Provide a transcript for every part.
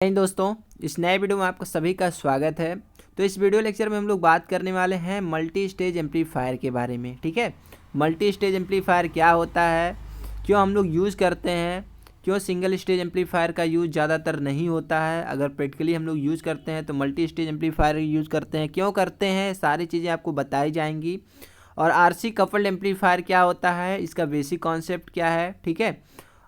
दोस्तों, इस नए वीडियो में आपका सभी का स्वागत है। तो इस वीडियो लेक्चर में हम लोग बात करने वाले हैं मल्टी स्टेज एम्पलीफायर के बारे में। ठीक है, मल्टी स्टेज एम्पलीफायर क्या होता है, क्यों हम लोग यूज़ करते हैं, क्यों सिंगल स्टेज एम्पलीफायर का यूज़ ज़्यादातर नहीं होता है, अगर प्रैक्टिकली हम लोग यूज़ करते हैं तो मल्टी स्टेज एम्पलीफायर यूज़ करते हैं, क्यों करते हैं, सारी चीज़ें आपको बताई जाएंगी। और आरसी कपल्ड एम्पलीफायर क्या होता है, इसका बेसिक कॉन्सेप्ट क्या है, ठीक है,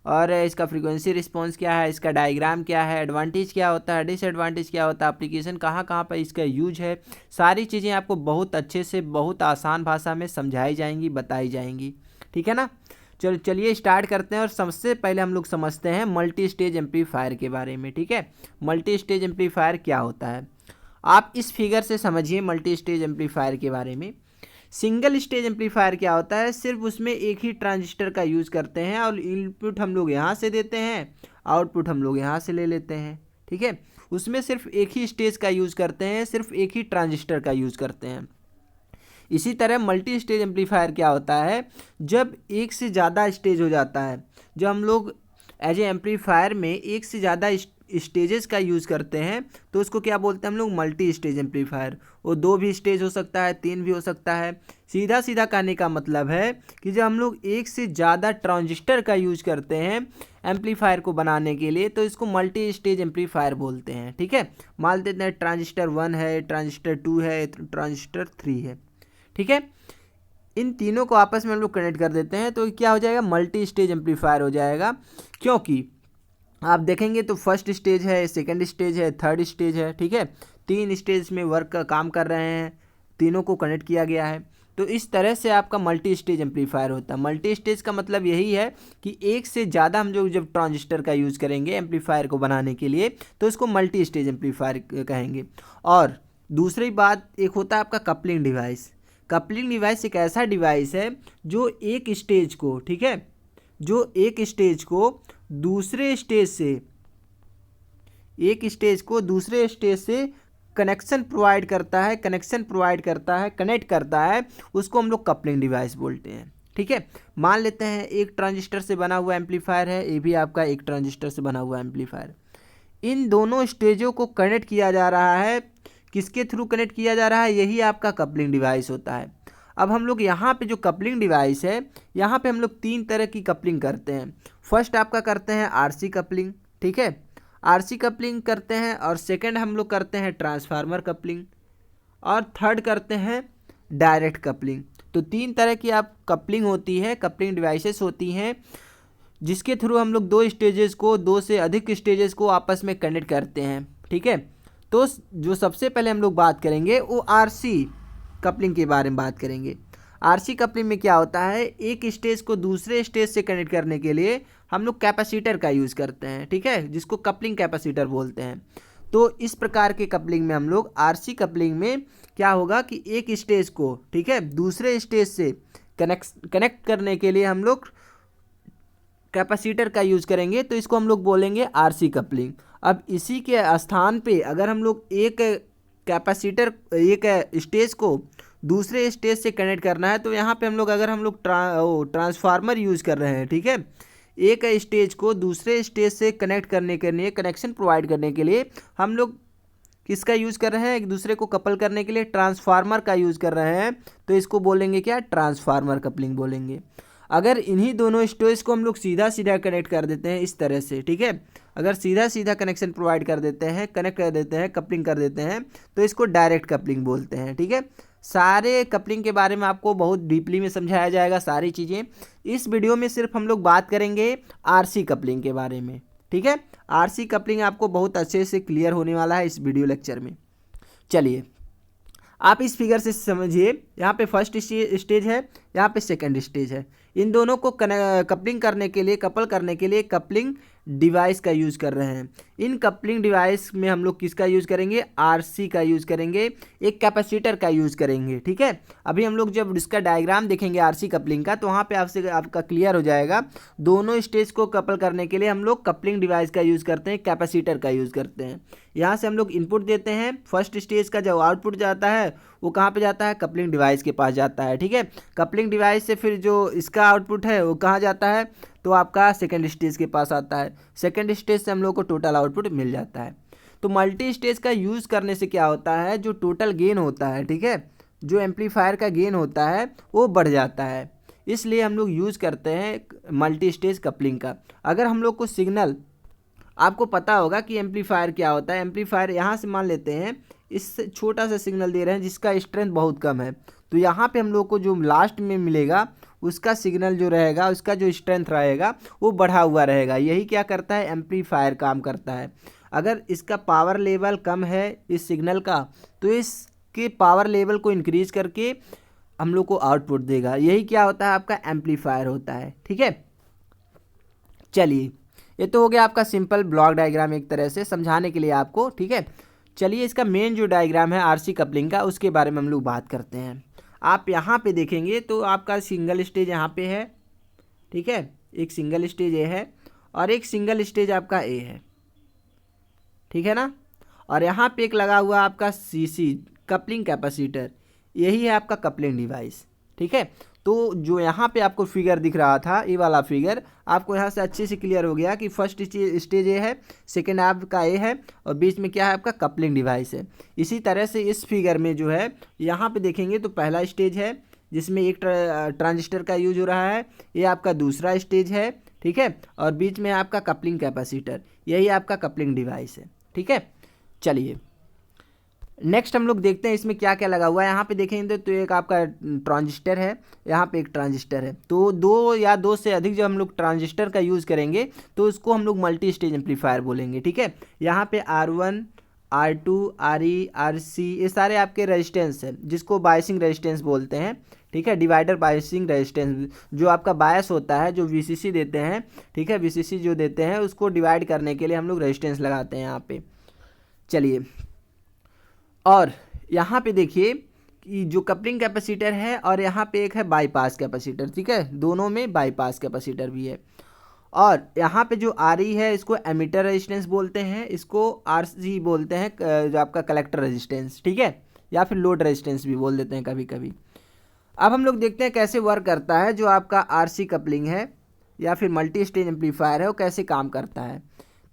और इसका फ्रीक्वेंसी रिस्पांस क्या है, इसका डायग्राम क्या है, एडवांटेज क्या होता है, डिसएडवांटेज क्या होता है, एप्लीकेशन कहाँ कहाँ पर इसका यूज है, सारी चीज़ें आपको बहुत अच्छे से बहुत आसान भाषा में समझाई जाएंगी, बताई जाएंगी। ठीक है ना। चलिए स्टार्ट करते हैं। और सबसे पहले हम लोग समझते हैं मल्टी स्टेज एम्पलीफायर के बारे में। ठीक है, मल्टी स्टेज एम्पलीफायर क्या होता है, आप इस फिगर से समझिए मल्टी स्टेज एम्पलीफायर के बारे में। सिंगल स्टेज एम्पलीफायर क्या होता है, सिर्फ उसमें एक ही ट्रांजिस्टर का यूज़ करते हैं और इनपुट हम लोग यहाँ से देते हैं, आउटपुट हम लोग यहाँ से ले लेते हैं। ठीक है, उसमें सिर्फ एक ही स्टेज का यूज़ करते हैं, सिर्फ एक ही ट्रांजिस्टर का यूज़ करते हैं। इसी तरह मल्टी स्टेज एम्पलीफायर क्या होता है, जब एक से ज़्यादा स्टेज हो जाता है, जब हम लोग एज ए एम्पलीफायर में एक से ज़्यादा स्टेजेस का यूज़ करते हैं तो उसको क्या बोलते हैं हम लोग, मल्टी स्टेज एम्पलीफायर। वो 2 भी स्टेज हो सकता है, 3 भी हो सकता है। सीधा सीधा कहने का मतलब है कि जब हम लोग एक से ज़्यादा ट्रांजिस्टर का यूज करते हैं एम्पलीफायर को बनाने के लिए तो इसको मल्टी स्टेज एम्पलीफायर बोलते हैं। ठीक है, मान लेते हैं ट्रांजिस्टर 1 है, ट्रांजिस्टर 2 है, ट्रांजिस्टर 3 है। ठीक है, इन तीनों को आपस में हम लोग कनेक्ट कर देते हैं तो क्या हो जाएगा, मल्टी स्टेज एम्पलीफायर हो जाएगा। क्योंकि आप देखेंगे तो फर्स्ट स्टेज है, सेकंड स्टेज है, थर्ड स्टेज है। ठीक है, 3 स्टेज में वर्क का काम कर रहे हैं, तीनों को कनेक्ट किया गया है। तो इस तरह से आपका मल्टी स्टेज एम्पलीफायर होता है। मल्टी स्टेज का मतलब यही है कि एक से ज़्यादा हम जो जब ट्रांजिस्टर का यूज़ करेंगे एम्पलीफायर को बनाने के लिए तो इसको मल्टी स्टेज एम्पलीफायर कहेंगे। और दूसरी बात, एक होता है आपका कपलिंग डिवाइस। कपलिंग डिवाइस एक ऐसा डिवाइस है जो एक स्टेज को, ठीक है, जो एक स्टेज को दूसरे स्टेज से, एक स्टेज को दूसरे स्टेज से कनेक्शन प्रोवाइड करता है, कनेक्ट करता है, उसको हम लोग कपलिंग डिवाइस बोलते हैं। ठीक है, मान लेते हैं एक ट्रांजिस्टर से बना हुआ एम्पलीफायर है, ये भी आपका एक ट्रांजिस्टर से बना हुआ एम्पलीफायर। इन दोनों स्टेजों को कनेक्ट किया जा रहा है, किसके थ्रू कनेक्ट किया जा रहा है, यही आपका कपलिंग डिवाइस होता है। अब हम लोग यहाँ पे जो कपलिंग डिवाइस है, यहाँ पे हम लोग 3 तरह की कपलिंग करते हैं। फर्स्ट आपका करते हैं आरसी कपलिंग। ठीक है, आरसी कपलिंग करते हैं। और सेकंड हम लोग करते हैं ट्रांसफार्मर कपलिंग। और थर्ड करते हैं डायरेक्ट कपलिंग। तो 3 तरह की आप कपलिंग होती है, कपलिंग डिवाइसेस होती हैं, जिसके थ्रू हम लोग 2 स्टेजेस को, 2 से अधिक स्टेजेस को आपस में कनेक्ट करते हैं। ठीक है, तो जो सबसे पहले हम लोग बात करेंगे वो आरसी कपलिंग के बारे में बात करेंगे। आरसी कपलिंग में क्या होता है, एक स्टेज को दूसरे स्टेज से कनेक्ट करने के लिए हम लोग कैपेसिटर का यूज़ करते हैं। ठीक है, जिसको कपलिंग कैपेसिटर बोलते हैं। तो इस प्रकार के कपलिंग में हम लोग, आरसी कपलिंग में क्या होगा कि एक स्टेज को, ठीक है, दूसरे स्टेज से कनेक्ट करने के लिए हम लोग कैपेसिटर का यूज़ करेंगे, तो इसको हम लोग बोलेंगे आरसी कपलिंग। अब इसी के स्थान पे अगर हम लोग एक कैपेसिटर, एक स्टेज को दूसरे स्टेज से कनेक्ट करना है तो यहाँ पे हम लोग, अगर हम लोग ट्रांसफार्मर यूज़ कर रहे हैं, ठीक है, एक स्टेज को दूसरे स्टेज से कनेक्ट करने के लिए, कनेक्शन प्रोवाइड करने के लिए हम लोग किसका यूज़ कर रहे हैं, एक दूसरे को कपल करने के लिए ट्रांसफार्मर का यूज़ कर रहे हैं, तो इसको बोलेंगे क्या, ट्रांसफार्मर कपलिंग बोलेंगे। अगर इन्हीं दोनों स्टेज को हम लोग सीधा सीधा कनेक्ट कर देते हैं इस तरह से, ठीक है, अगर सीधा सीधा कनेक्शन प्रोवाइड कर देते हैं, कनेक्ट कर देते हैं, कपलिंग कर देते हैं, तो इसको डायरेक्ट कपलिंग बोलते हैं। ठीक है, सारे कपलिंग के बारे में आपको बहुत डीपली में समझाया जाएगा सारी चीज़ें। इस वीडियो में सिर्फ हम लोग बात करेंगे आरसी कपलिंग के बारे में। ठीक है, आरसी कपलिंग आपको बहुत अच्छे से क्लियर होने वाला है इस वीडियो लेक्चर में। चलिए आप इस फिगर से समझिए, यहाँ पे फर्स्ट स्टेज है, यहाँ पे सेकंड स्टेज है। इन दोनों को कपलिंग करने के लिए, कपल करने के लिए कपलिंग डिवाइस का यूज़ कर रहे हैं। इन कपलिंग डिवाइस में हम लोग किसका यूज़ करेंगे, आरसी का यूज़ करेंगे, एक कैपेसिटर का यूज़ करेंगे। ठीक है, अभी हम लोग जब इसका डायग्राम देखेंगे आरसी कपलिंग का तो वहाँ पे आपका क्लियर हो जाएगा। दोनों स्टेज को कपल करने के लिए हम लोग कपलिंग डिवाइस का यूज़ करते हैं, कैपेसिटर का यूज़ करते हैं। यहाँ से हम लोग इनपुट देते हैं, फर्स्ट स्टेज का जो आउटपुट जाता है वो कहाँ पे जाता है, कपलिंग डिवाइस के पास जाता है। ठीक है, कपलिंग डिवाइस से फिर जो इसका आउटपुट है वो कहाँ जाता है, तो आपका सेकंड स्टेज के पास आता है। सेकंड स्टेज से हम लोग को टोटल आउटपुट मिल जाता है। तो मल्टी स्टेज का यूज़ करने से क्या होता है, जो टोटल गेन होता है, ठीक है, जो एम्पलीफायर का गेन होता है वो बढ़ जाता है। इसलिए हम लोग यूज़ करते हैं मल्टी स्टेज कपलिंग का। अगर हम लोग को सिग्नल, आपको पता होगा कि एम्पलीफायर क्या होता है। एम्पलीफायर यहाँ से मान लेते हैं इस छोटा सा सिग्नल दे रहे हैं जिसका स्ट्रेंथ बहुत कम है, तो यहाँ पे हम लोग को जो लास्ट में मिलेगा उसका सिग्नल जो रहेगा, उसका जो स्ट्रेंथ रहेगा वो बढ़ा हुआ रहेगा। यही क्या करता है, एम्पलीफायर काम करता है। अगर इसका पावर लेवल कम है इस सिग्नल का, तो इसके पावर लेवल को इंक्रीज करके हम लोग को आउटपुट देगा। यही क्या होता है, आपका एम्पलीफायर होता है, ठीक है। चलिए, ये तो हो गया आपका सिंपल ब्लॉक डायग्राम, एक तरह से समझाने के लिए आपको, ठीक है। चलिए, इसका मेन जो डायग्राम है आरसी कपलिंग का, उसके बारे में हम लोग बात करते हैं। आप यहाँ पे देखेंगे तो आपका सिंगल स्टेज यहाँ पे है, ठीक है, एक सिंगल स्टेज ए है और एक सिंगल स्टेज आपका ए है, ठीक है ना। और यहाँ पे एक लगा हुआ आपका सीसी कपलिंग कैपेसिटर, यही है आपका कपलिंग डिवाइस, ठीक है। तो जो यहाँ पे आपको फिगर दिख रहा था, ये वाला फिगर आपको यहाँ से अच्छे से क्लियर हो गया कि फर्स्ट स्टेज ए है, सेकेंड आपका ए है और बीच में क्या है, आपका कपलिंग डिवाइस है। इसी तरह से इस फिगर में जो है यहाँ पे देखेंगे तो पहला स्टेज है जिसमें एक ट्रांजिस्टर का यूज हो रहा है, ये आपका दूसरा स्टेज है, ठीक है, और बीच में आपका कपलिंग कैपेसिटर, यही आपका कपलिंग डिवाइस है, ठीक है। चलिए, नेक्स्ट हम लोग देखते हैं इसमें क्या क्या लगा हुआ है। यहाँ पे देखेंगे तो एक आपका ट्रांजिस्टर है, यहाँ पे एक ट्रांजिस्टर है। तो दो या दो से अधिक जब हम लोग ट्रांजिस्टर का यूज़ करेंगे तो उसको हम लोग मल्टी स्टेज एम्पलीफायर बोलेंगे, ठीक है। यहाँ पे R1, R2, RE, RC ये सारे आपके रेजिस्टेंस हैं, जिसको बायसिंग रेजिस्टेंस बोलते हैं, ठीक है। डिवाइडर बायसिंग रेजिस्टेंस, जो आपका बायस होता है, जो VCC देते हैं, ठीक है, VCC जो देते हैं उसको डिवाइड करने के लिए हम लोग रेजिस्टेंस लगाते हैं यहाँ पे। चलिए, और यहाँ पे देखिए कि जो कपलिंग कैपेसिटर है और यहाँ पे एक है बाईपास कैपेसिटर, ठीक है, दोनों में बाईपास कैपेसिटर भी है। और यहाँ पे जो RE है इसको एमिटर रेजिस्टेंस बोलते हैं, इसको RC बोलते हैं जो आपका कलेक्टर रेजिस्टेंस, ठीक है, या फिर लोड रेजिस्टेंस भी बोल देते हैं कभी कभी। अब हम लोग देखते हैं कैसे वर्क करता है जो आपका RC कपलिंग है या फिर मल्टी स्टेज एम्पलीफायर है, वो कैसे काम करता है।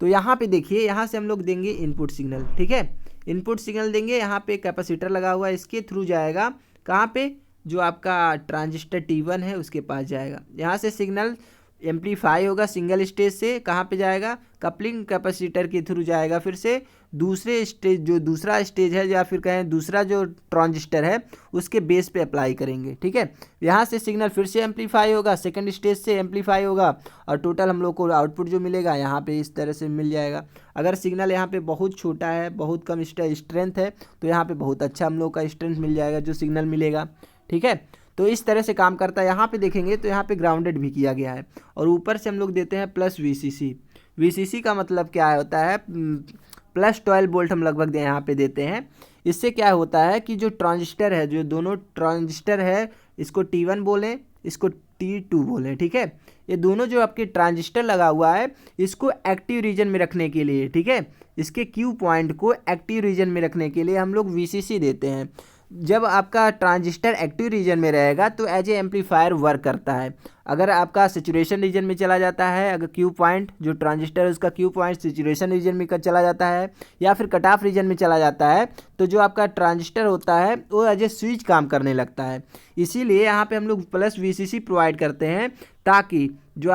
तो यहाँ पे देखिए, यहाँ से हम लोग देंगे इनपुट सिग्नल, ठीक है, इनपुट सिग्नल देंगे, यहाँ पे कैपेसिटर लगा हुआ है, इसके थ्रू जाएगा कहाँ पे, जो आपका ट्रांजिस्टर T1 है उसके पास जाएगा। यहाँ से सिग्नल एम्पलीफाई होगा सिंगल स्टेज से, कहाँ पे जाएगा, कपलिंग कैपेसिटर के थ्रू जाएगा, फिर से दूसरे स्टेज, जो दूसरा स्टेज है या फिर कहें दूसरा जो ट्रांजिस्टर है उसके बेस पे अप्लाई करेंगे, ठीक है। यहाँ से सिग्नल फिर से एम्पलीफाई होगा, सेकंड स्टेज से एम्पलीफाई होगा और टोटल हम लोग को आउटपुट जो मिलेगा यहाँ पे इस तरह से मिल जाएगा। अगर सिग्नल यहाँ पे बहुत छोटा है, बहुत कम स्ट्रेंथ है, तो यहाँ पे बहुत अच्छा हम लोग का स्ट्रेंथ मिल जाएगा जो सिग्नल मिलेगा, ठीक है। तो इस तरह से काम करता है। यहाँ पे देखेंगे तो यहाँ पे ग्राउंडेड भी किया गया है और ऊपर से हम लोग देते हैं प्लस VCC। VCC का मतलब क्या होता है, प्लस 12 वोल्ट हम लगभग यहाँ पे देते हैं। इससे क्या होता है कि जो ट्रांजिस्टर है, जो दोनों ट्रांजिस्टर है, इसको T1 बोलें, इसको T2 बोलें, ठीक है, ये दोनों जो आपके ट्रांजिस्टर लगा हुआ है इसको एक्टिव रीजन में रखने के लिए, ठीक है, इसके Q पॉइंट को एक्टिव रीजन में रखने के लिए हम लोग VCC देते हैं। जब आपका ट्रांजिस्टर एक्टिव रीजन में रहेगा तो एज ए एम्पलीफायर वर्क करता है। अगर आपका सेचुरेशन रीजन में चला जाता है, अगर Q पॉइंट जो ट्रांजिस्टर है उसका Q पॉइंट सेचुरेशन रीजन में चला जाता है या फिर कट ऑफ रीजन में चला जाता है, तो जो आपका ट्रांजिस्टर होता है वो एज ए स्विच काम करने लगता है। इसीलिए यहाँ पे हम लोग प्लस VCC प्रोवाइड करते हैं, ताकि जो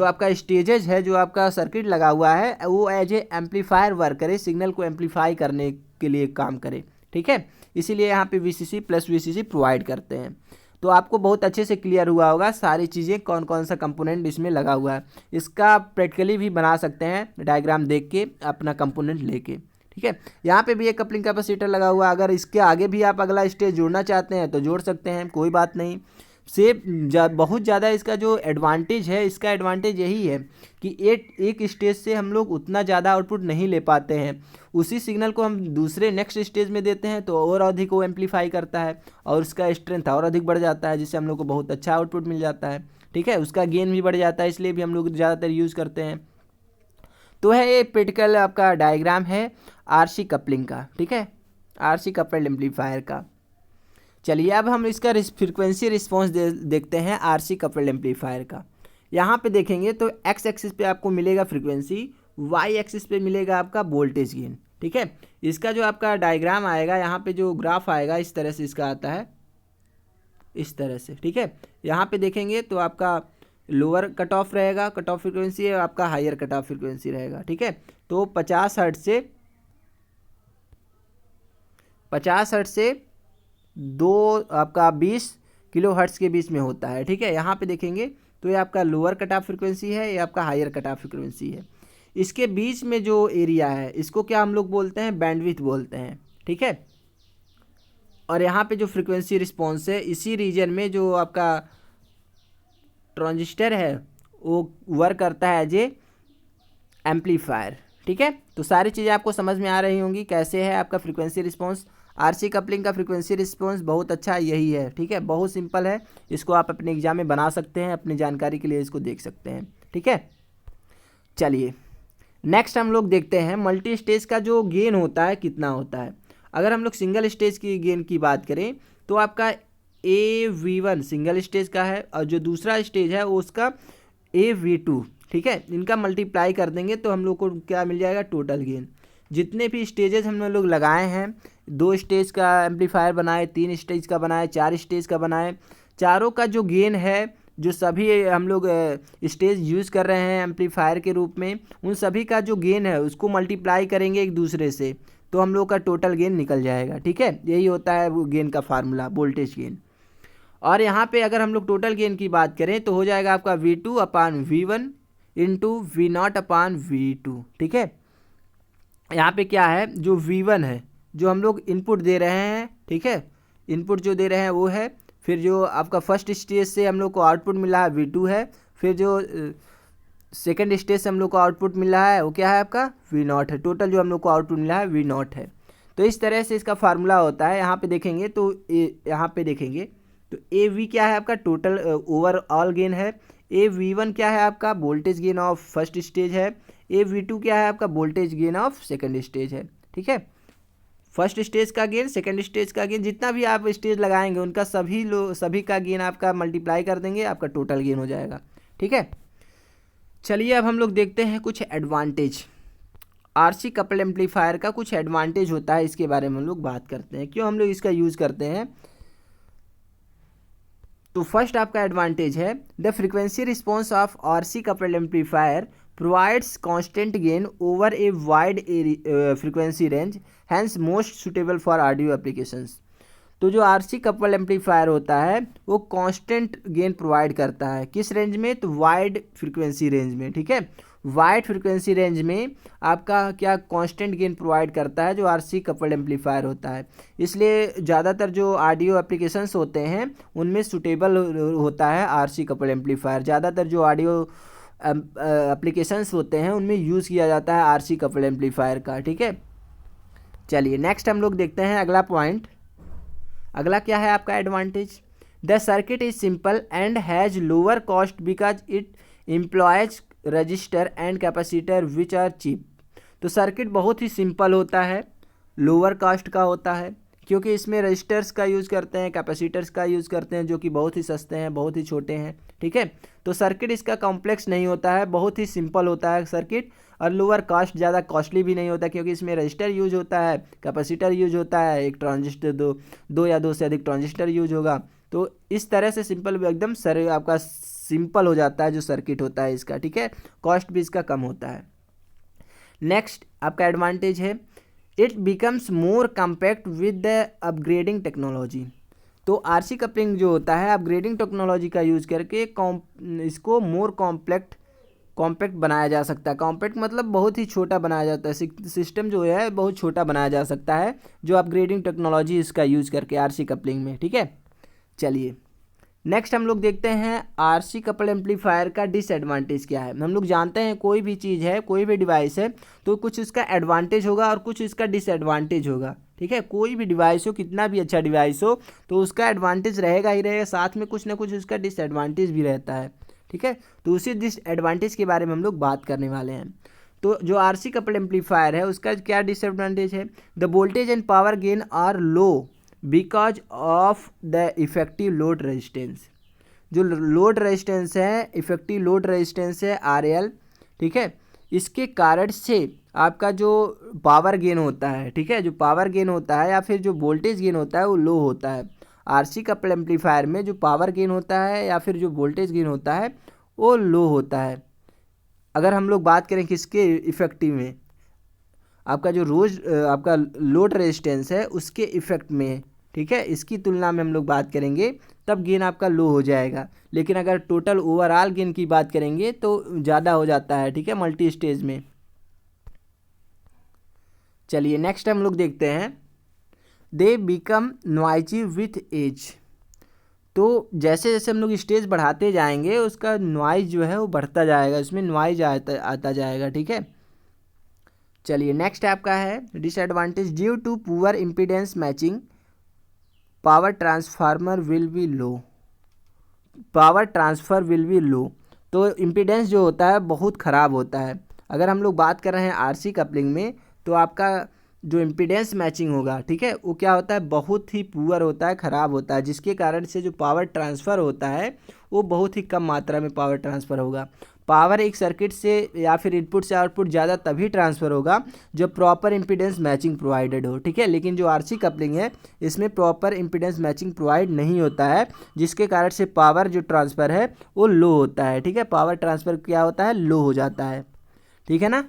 आपका स्टेजेज है, जो आपका सर्किट लगा हुआ है, वो एज ए एम्पलीफायर वर्क करे, सिग्नल को एम्पलीफाई करने के लिए काम करे, ठीक है। इसीलिए यहाँ पे VCC प्लस VCC प्रोवाइड करते हैं। तो आपको बहुत अच्छे से क्लियर हुआ होगा सारी चीज़ें, कौन कौन सा कंपोनेंट इसमें लगा हुआ है। इसका प्रैक्टिकली भी बना सकते हैं डायग्राम देख के, अपना कंपोनेंट लेके, ठीक है। यहाँ पे भी एक कपलिंग कैपेसिटर लगा हुआ है। अगर इसके आगे भी आप अगला स्टेज जोड़ना चाहते हैं तो जोड़ सकते हैं, कोई बात नहीं। बहुत ज़्यादा इसका जो एडवांटेज है, इसका एडवांटेज यही है कि एक स्टेज से हम लोग उतना ज़्यादा आउटपुट नहीं ले पाते हैं। उसी सिग्नल को हम दूसरे नेक्स्ट स्टेज में देते हैं तो और अधिक वो एम्पलीफाई करता है और उसका स्ट्रेंथ और अधिक बढ़ जाता है, जिससे हम लोग को बहुत अच्छा आउटपुट मिल जाता है, ठीक है। उसका गेन भी बढ़ जाता है, इसलिए भी हम लोग ज़्यादातर यूज़ करते हैं। तो है ये प्रैक्टिकल आपका डायग्राम है RC कपलिंग का, ठीक है, RC कपल्ड एम्पलीफायर का। चलिए, अब हम इसका फ्रीक्वेंसी रिस्पॉन्स देखते हैं RC कपल्ड एम्पलीफायर का। यहाँ पे देखेंगे तो X एक्सिस पे आपको मिलेगा फ्रीक्वेंसी वाई एक्सिस पे मिलेगा आपका वोल्टेज गेन। ठीक है, इसका जो आपका डायग्राम आएगा यहाँ पे जो ग्राफ आएगा इस तरह से इसका आता है, इस तरह से। ठीक है, यहाँ पे देखेंगे तो आपका लोअर कट ऑफ रहेगा, कट ऑफ फ्रिक्वेंसी है, आपका हायर कट ऑफ फ्रिक्वेंसी रहेगा। ठीक है, तो 50 हर्ट्ज से दो आपका 20 किलो हर्ट्ज के बीच में होता है। ठीक है, यहाँ पे देखेंगे तो ये आपका लोअर कट ऑफ फ्रिक्वेंसी है, ये आपका हायर कट ऑफ फ्रिक्वेंसी है। इसके बीच में जो एरिया है इसको क्या हम लोग बोलते हैं, बैंडविड्थ बोलते हैं। ठीक है, और यहाँ पे जो फ्रिक्वेंसी रिस्पॉन्स है इसी रीजन में जो आपका ट्रांजिस्टर है वो वर्क करता है एज ए एम्पलीफायर। ठीक है, तो सारी चीज़ें आपको समझ में आ रही होंगी कैसे है आपका फ्रीक्वेंसी रिस्पांस। आरसी कपलिंग का फ्रीक्वेंसी रिस्पांस बहुत अच्छा यही है। ठीक है, बहुत सिंपल है, इसको आप अपने एग्जाम में बना सकते हैं, अपनी जानकारी के लिए इसको देख सकते हैं। ठीक है, चलिए नेक्स्ट हम लोग देखते हैं मल्टी स्टेज का जो गेन होता है कितना होता है। अगर हम लोग सिंगल स्टेज की गेन की बात करें तो आपका AV1 सिंगल स्टेज का है और जो दूसरा स्टेज है वो उसका AV2। ठीक है, इनका मल्टीप्लाई कर देंगे तो हम लोग को क्या मिल जाएगा, टोटल गेन। जितने भी स्टेजेस हम लोग लगाए हैं, 2 स्टेज का एम्पलीफायर बनाए, 3 स्टेज का बनाए, 4 स्टेज का बनाए, चारों का जो गेन है जो सभी हम लोग स्टेज यूज़ कर रहे हैं एम्पलीफायर के रूप में, उन सभी का जो गेन है उसको मल्टीप्लाई करेंगे एक दूसरे से तो हम लोग का टोटल गेन निकल जाएगा। ठीक है, यही होता है वो गेन का फार्मूला, वोल्टेज गेन। और यहाँ पे अगर हम लोग टोटल गेन की बात करें तो हो जाएगा आपका V2/V1 इंटू V0/V2। ठीक है, यहाँ पे क्या है, जो V1 है जो हम लोग इनपुट दे रहे हैं। ठीक है, इनपुट जो दे रहे हैं वो है, फिर जो आपका फर्स्ट स्टेज से हम लोग को आउटपुट मिला है V2 है, फिर जो सेकेंड स्टेज से हम लोग को आउटपुट मिल रहा है वो क्या है आपका V0 है। टोटल जो हम लोग को आउटपुट मिला है V0 है। तो इस तरह से इसका फार्मूला होता है। यहाँ पे देखेंगे तो यहाँ पे देखेंगे तो AV क्या है आपका टोटल ओवरऑल गेन है, AV1 क्या है आपका voltage gain of first stage है, AV2 क्या है आपका voltage gain of second stage है। ठीक है, फर्स्ट स्टेज का गेन, सेकंड स्टेज का गेन, जितना भी आप स्टेज लगाएंगे उनका सभी का गेन आपका मल्टीप्लाई कर देंगे, आपका टोटल गेन हो जाएगा। ठीक है, चलिए अब हम लोग देखते हैं कुछ एडवांटेज। आरसी कपल एम्पलीफायर का कुछ एडवांटेज होता है, इसके बारे में हम लोग बात करते हैं, क्यों हम लोग इसका यूज़ करते हैं। तो फर्स्ट आपका एडवांटेज है the frequency response of RC coupled amplifier provides constant gain over a wide frequency range, hence most suitable for audio applications. तो जो आरसी कपल एम्पलीफायर होता है वो कांस्टेंट गेन प्रोवाइड करता है, किस रेंज में, तो वाइड फ्रीक्वेंसी रेंज में। ठीक है, वाइड फ्रीक्वेंसी रेंज में आपका क्या कांस्टेंट गेन प्रोवाइड करता है जो आरसी कपल्ड एम्पलीफायर होता है। इसलिए ज़्यादातर जो ऑडियो एप्लीकेशंस होते हैं उनमें सूटेबल होता है आरसी कपल्ड एम्पलीफायर। ज़्यादातर जो ऑडियो एप्लीकेशंस होते हैं उनमें यूज़ किया जाता है आरसी कपल्ड एम्पलीफायर का। ठीक है, चलिए नेक्स्ट हम लोग देखते हैं अगला पॉइंट। अगला क्या है आपका advantage, the circuit is simple and has lower cost because it employs resistor and capacitor which are cheap. तो सर्किट बहुत ही सिंपल होता है, लोअर कॉस्ट का होता है, क्योंकि इसमें रजिस्टर्स का यूज़ करते हैं, कैपेसिटर्स का यूज़ करते हैं जो कि बहुत ही सस्ते हैं, बहुत ही छोटे हैं। ठीक है, तो सर्किट इसका कॉम्प्लेक्स नहीं होता है, बहुत ही सिंपल होता है सर्किट, और लोअर कॉस्ट, ज़्यादा कॉस्टली भी नहीं होता क्योंकि इसमें रजिस्टर यूज होता है, कैपेसिटर यूज होता है, एक ट्रांजिस्टर दो या दो से अधिक ट्रांजिस्टर यूज होगा। तो इस तरह से सिंपल एकदम आपका सिंपल हो जाता है जो सर्किट होता है इसका। ठीक है, कॉस्ट भी इसका कम होता है। नेक्स्ट आपका एडवांटेज है it becomes more compact with the upgrading technology. तो आरसी कपलिंग जो होता है अपग्रेडिंग टेक्नोलॉजी का यूज़ करके इसको मोर कॉम्पैक्ट बनाया जा सकता है। कॉम्पैक्ट मतलब बहुत ही छोटा बनाया जाता है, सिस्टम जो है बहुत छोटा बनाया जा सकता है जो अपग्रेडिंग टेक्नोलॉजी इसका यूज़ करके आरसी कपलिंग में। ठीक है, चलिए नेक्स्ट हम लोग देखते हैं आरसी कपल एम्पलीफायर का डिसएडवांटेज क्या है। हम लोग जानते हैं कोई भी चीज़ है, कोई भी डिवाइस है तो कुछ इसका एडवांटेज होगा और कुछ इसका डिसएडवांटेज होगा। ठीक है, कोई भी डिवाइस हो, कितना भी अच्छा डिवाइस हो तो उसका एडवांटेज रहेगा ही रहेगा, साथ में कुछ ना कुछ उसका डिसएडवांटेज भी रहता है। ठीक है, तो उसी डिसएडवांटेज के बारे में हम लोग बात करने वाले हैं। तो जो आरसी कपल एम्पलीफायर है उसका क्या डिसएडवांटेज है, the voltage and power gain are low because of the effective load resistance. जो लोड रेजिस्टेंस है, इफेक्टिव लोड रेजिस्टेंस है RL, ठीक है, इसके कारण से आपका जो पावर गेन होता है, ठीक है, जो पावर गेन होता है या फिर जो वोल्टेज गेन होता है वो लो होता है। आरसी कपल एम्पलीफायर में जो पावर गेन होता है या फिर जो वोल्टेज गेन होता है वो लो होता है। अगर हम लोग बात करें किसके इफेक्टिव में, आपका जो आपका लोड रेजिस्टेंस है उसके इफेक्ट में, ठीक है, इसकी तुलना में हम लोग बात करेंगे तब गेन आपका लो हो जाएगा। लेकिन अगर टोटल ओवरऑल गेन की बात करेंगे तो ज़्यादा हो जाता है, ठीक है, मल्टी स्टेज में। चलिए नेक्स्ट हम लोग देखते हैं, they become noisy with age. तो जैसे जैसे हम लोग स्टेज बढ़ाते जाएंगे उसका नॉइज जो है वो बढ़ता जाएगा, उसमें नॉइज आता जाएगा, ठीक है। चलिए नेक्स्ट आपका है disadvantage, due to poor impedance matching power transformer will be low. Power transfer will be low, तो इम्पीडेंस जो होता है बहुत ख़राब होता है। अगर हम लोग बात कर रहे हैं आरसी कपलिंग में तो आपका जो इम्पीडेंस मैचिंग होगा, ठीक है, वो क्या होता है, बहुत ही पुअर होता है, ख़राब होता है, जिसके कारण से जो पावर ट्रांसफ़र होता है वो बहुत ही कम मात्रा में पावर ट्रांसफ़र होगा। पावर एक सर्किट से या फिर इनपुट से आउटपुट ज़्यादा तभी ट्रांसफ़र होगा जब प्रॉपर इम्पीडेंस मैचिंग प्रोवाइडेड हो, ठीक है। लेकिन जो आरसी कपलिंग है इसमें प्रॉपर इम्पीडेंस मैचिंग प्रोवाइड नहीं होता है, जिसके कारण से पावर जो ट्रांसफ़र है वो लो होता है, ठीक है, पावर ट्रांसफ़र क्या होता है, लो हो जाता है, ठीक है ना।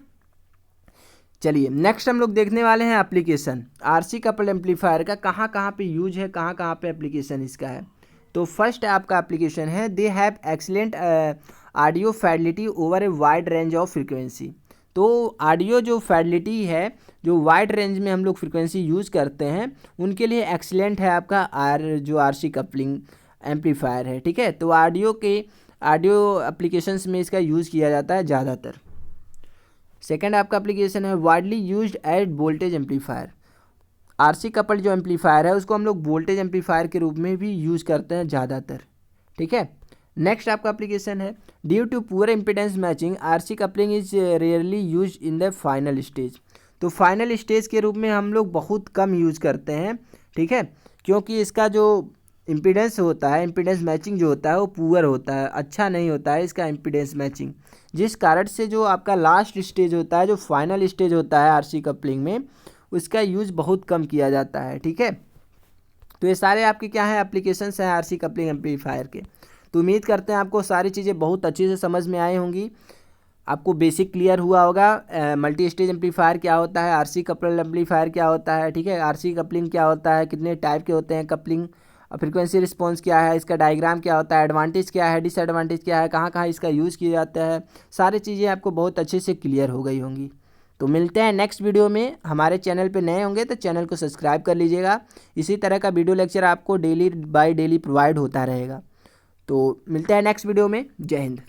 चलिए नेक्स्ट हम लोग देखने वाले हैं एप्लीकेशन आरसी कपल एम्पलीफायर का, कहाँ कहाँ पे यूज है, कहाँ कहाँ पे एप्लीकेशन इसका है। तो फर्स्ट आपका एप्लीकेशन है, they have excellent audio fidelity over a wide range of frequency. तो ऑडियो जो फाइडेलिटी है, जो वाइड रेंज में हम लोग फ्रीक्वेंसी यूज़ करते हैं उनके लिए एक्सीलेंट है आपका जो आरसी कपलिंग एम्पलीफायर है, ठीक है। तो ऑडियो एप्लीकेशंस में इसका यूज़ किया जाता है ज़्यादातर। सेकेंड आपका एप्लीकेशन है widely used eight voltage amplifier. RC coupled जो एम्पलीफायर है उसको हम लोग वोल्टेज एम्पलीफायर के रूप में भी यूज़ करते हैं ज़्यादातर, ठीक है। नेक्स्ट आपका एप्लीकेशन है, due to poor impedance matching RC coupling is rarely use in the final stage. तो फाइनल स्टेज के रूप में हम लोग बहुत कम यूज़ करते हैं, ठीक है, क्योंकि इसका जो इम्पीडेंस होता है, इम्पीडेंस मैचिंग जो होता है वो पुअर होता है, अच्छा नहीं होता है इसका इम्पीडेंस मैचिंग, जिस कारण से जो आपका लास्ट स्टेज होता है, जो फाइनल स्टेज होता है आरसी कपलिंग में, उसका यूज़ बहुत कम किया जाता है, ठीक है। तो ये सारे आपके क्या हैं, एप्लीकेशंस हैं आरसी कपलिंग एम्पलीफायर के। तो उम्मीद करते हैं आपको सारी चीज़ें बहुत अच्छे से समझ में आई होंगी, आपको बेसिक क्लियर हुआ होगा। मल्टी स्टेज एम्पलीफायर क्या होता है, आरसी कपल एम्पलीफायर क्या होता है, ठीक है, आरसी कपलिंग क्या होता है, कितने टाइप के होते हैं कपलिंग, फ्रीक्वेंसी रिस्पॉन्स क्या है, इसका डायग्राम क्या होता है, एडवांटेज क्या है, डिसएडवांटेज क्या है, कहाँ कहाँ इसका यूज़ किया जाता है, सारी चीज़ें आपको बहुत अच्छे से क्लियर हो गई होंगी। तो मिलते हैं नेक्स्ट वीडियो में। हमारे चैनल पे नए होंगे तो चैनल को सब्सक्राइब कर लीजिएगा, इसी तरह का वीडियो लेक्चर आपको डेली बाय डेली प्रोवाइड होता रहेगा। तो मिलते हैं नेक्स्ट वीडियो में। जय हिंद।